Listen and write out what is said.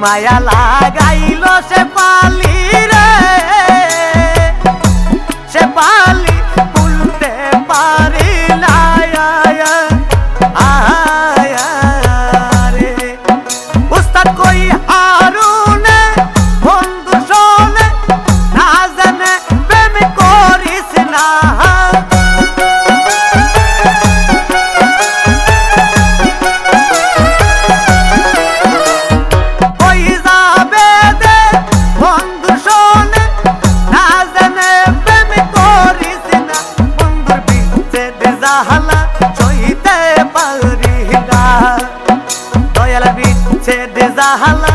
মায়া লাগাইল সে পালি রে, সে পালি ভুলতে পারি না রে। উস্তাদ কই হারুনে বন্ধু শোনে না জানে প্রেম করিস না। দয়াল বিচ্ছেদ জাহালা